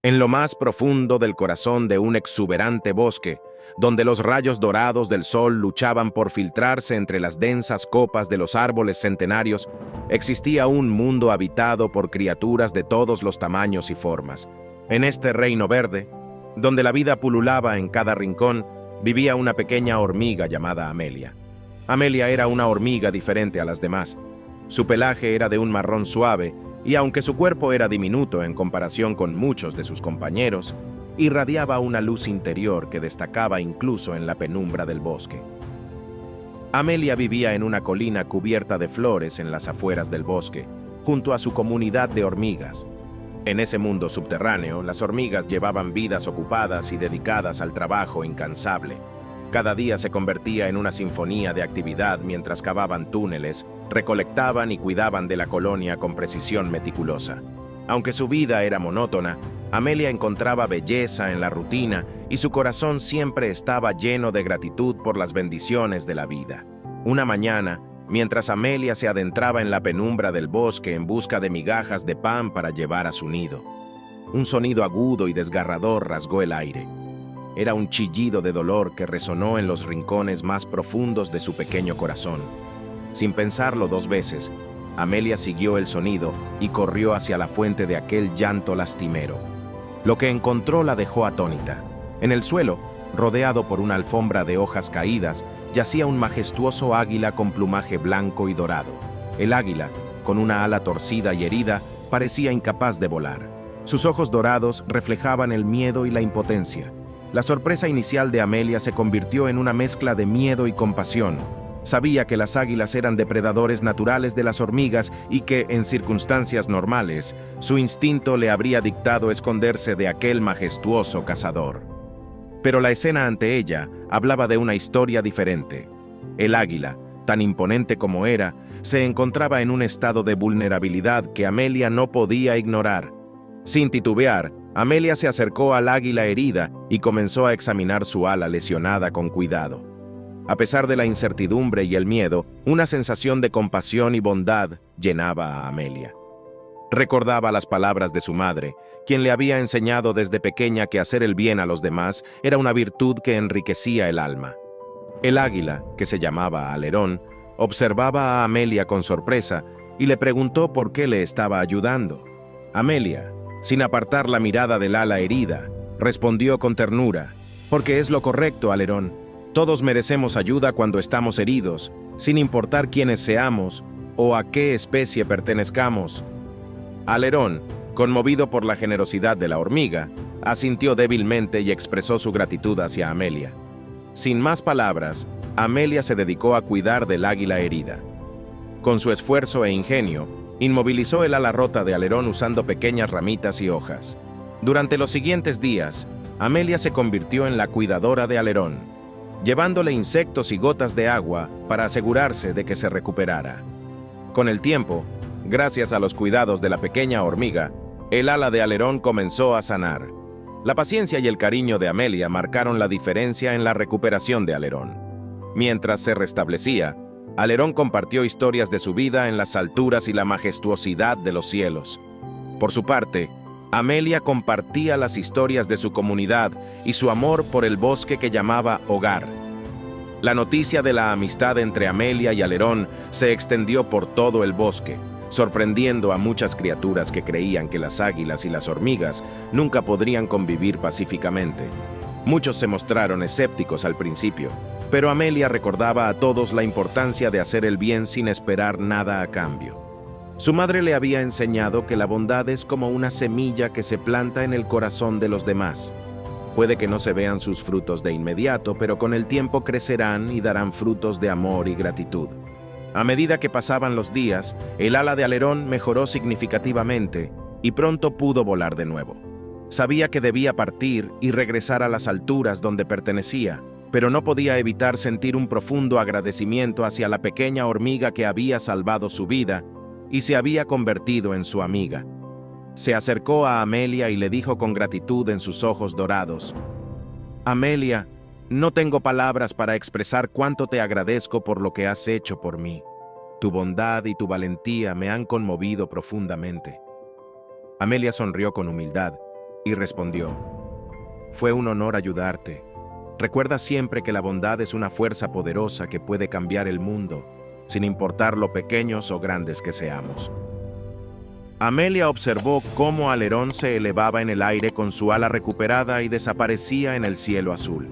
En lo más profundo del corazón de un exuberante bosque, donde los rayos dorados del sol luchaban por filtrarse entre las densas copas de los árboles centenarios, existía un mundo habitado por criaturas de todos los tamaños y formas. En este reino verde, donde la vida pululaba en cada rincón, vivía una pequeña hormiga llamada Amelia. Amelia era una hormiga diferente a las demás. Su pelaje era de un marrón suave, y aunque su cuerpo era diminuto en comparación con muchos de sus compañeros, irradiaba una luz interior que destacaba incluso en la penumbra del bosque. Amelia vivía en una colina cubierta de flores en las afueras del bosque, junto a su comunidad de hormigas. En ese mundo subterráneo, las hormigas llevaban vidas ocupadas y dedicadas al trabajo incansable. Cada día se convertía en una sinfonía de actividad mientras cavaban túneles, recolectaban y cuidaban de la colonia con precisión meticulosa. Aunque su vida era monótona, Amelia encontraba belleza en la rutina y su corazón siempre estaba lleno de gratitud por las bendiciones de la vida. Una mañana, mientras Amelia se adentraba en la penumbra del bosque en busca de migajas de pan para llevar a su nido, un sonido agudo y desgarrador rasgó el aire. Era un chillido de dolor que resonó en los rincones más profundos de su pequeño corazón. Sin pensarlo dos veces, Amelia siguió el sonido y corrió hacia la fuente de aquel llanto lastimero. Lo que encontró la dejó atónita. En el suelo, rodeado por una alfombra de hojas caídas, yacía un majestuoso águila con plumaje blanco y dorado. El águila, con una ala torcida y herida, parecía incapaz de volar. Sus ojos dorados reflejaban el miedo y la impotencia. La sorpresa inicial de Amelia se convirtió en una mezcla de miedo y compasión. Sabía que las águilas eran depredadores naturales de las hormigas y que, en circunstancias normales, su instinto le habría dictado esconderse de aquel majestuoso cazador. Pero la escena ante ella hablaba de una historia diferente. El águila, tan imponente como era, se encontraba en un estado de vulnerabilidad que Amelia no podía ignorar. Sin titubear, Amelia se acercó al águila herida y comenzó a examinar su ala lesionada con cuidado. A pesar de la incertidumbre y el miedo, una sensación de compasión y bondad llenaba a Amelia. Recordaba las palabras de su madre, quien le había enseñado desde pequeña que hacer el bien a los demás era una virtud que enriquecía el alma. El águila, que se llamaba Alerón, observaba a Amelia con sorpresa y le preguntó por qué le estaba ayudando. Amelia, sin apartar la mirada del ala herida, respondió con ternura: «Porque es lo correcto, Alerón. Todos merecemos ayuda cuando estamos heridos, sin importar quiénes seamos o a qué especie pertenezcamos». Alerón, conmovido por la generosidad de la hormiga, asintió débilmente y expresó su gratitud hacia Amelia. Sin más palabras, Amelia se dedicó a cuidar del águila herida. Con su esfuerzo e ingenio, inmovilizó el ala rota de Alerón usando pequeñas ramitas y hojas. Durante los siguientes días, Amelia se convirtió en la cuidadora de Alerón, llevándole insectos y gotas de agua para asegurarse de que se recuperara. Con el tiempo, gracias a los cuidados de la pequeña hormiga, el ala de Alerón comenzó a sanar. La paciencia y el cariño de Amelia marcaron la diferencia en la recuperación de Alerón. Mientras se restablecía, Alerón compartió historias de su vida en las alturas y la majestuosidad de los cielos. Por su parte, Amelia compartía las historias de su comunidad y su amor por el bosque que llamaba hogar. La noticia de la amistad entre Amelia y Alerón se extendió por todo el bosque, sorprendiendo a muchas criaturas que creían que las águilas y las hormigas nunca podrían convivir pacíficamente. Muchos se mostraron escépticos al principio, pero Amelia recordaba a todos la importancia de hacer el bien sin esperar nada a cambio. Su madre le había enseñado que la bondad es como una semilla que se planta en el corazón de los demás. Puede que no se vean sus frutos de inmediato, pero con el tiempo crecerán y darán frutos de amor y gratitud. A medida que pasaban los días, el ala de Alerón mejoró significativamente y pronto pudo volar de nuevo. Sabía que debía partir y regresar a las alturas donde pertenecía, pero no podía evitar sentir un profundo agradecimiento hacia la pequeña hormiga que había salvado su vida y se había convertido en su amiga. Se acercó a Amelia y le dijo con gratitud en sus ojos dorados: «Amelia, no tengo palabras para expresar cuánto te agradezco por lo que has hecho por mí. Tu bondad y tu valentía me han conmovido profundamente». Amelia sonrió con humildad y respondió: «Fue un honor ayudarte. Recuerda siempre que la bondad es una fuerza poderosa que puede cambiar el mundo, sin importar lo pequeños o grandes que seamos». Amelia observó cómo Alerón se elevaba en el aire con su ala recuperada y desaparecía en el cielo azul.